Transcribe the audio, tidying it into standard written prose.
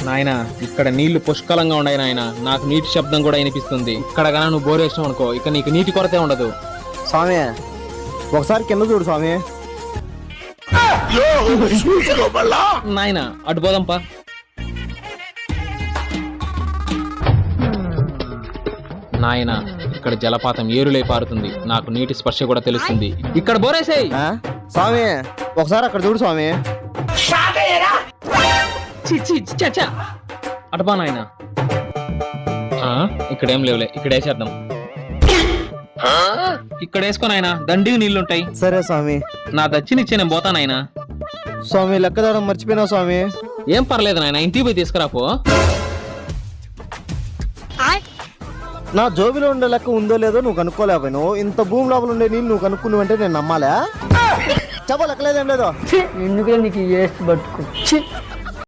నాయనా ఇక్కడ నీళ్లు పుష్కలంగా ఉన్నాయి నాయనా, నాకు నీటి శబ్దం కూడా వినిపిస్తుంది. ఇక్కడ గానా నువ్వు బోర్ వేసావు అనుకో, ఇక నీకు నీటి కొరతే ఉండదు. స్వామి ఒకసారి కింద చూడు స్వామి. నాయనా అటు పోదాంపా. నాయనా ఇక్కడ జలపాతం ఏరులై పారుతుంది, నాకు నీటి స్పర్శ కూడా తెలుస్తుంది. ఇక్కడ బోరేసేయ్. ఆ? స్వామి ఒకసారి అక్కడ చూడు స్వామి. అటుపా నాయనా. ఇక్కడేం లేవులే, ఇక్కడ వేసేద్దాం. ఇక్కడ వేసుకో నాయనా, దండిగా నీళ్లుంటాయి. సరే స్వామి. నా దచ్చినిచ్చే నేను పోతా నాయనా. స్వామి లెక్కదారం మర్చిపోయినా స్వామి. ఏం పర్లేదు నాయనా, ఇంటికి పోయి తీసుకురాపో. నా జోబిలో ఉండే లెక్క ఉందో లేదో నువ్వు కనుక్కోలేకపోయినావు. ఇంత భూమి లోపల ఉండే నీళ్ళు నువ్వు కనుక్కున్నావంటే నేను నమ్మాలా? చెప్ప లెక్కలేదేం లేదో. ఎందుకంటే నీకు వేస్ట్ పట్టుకో.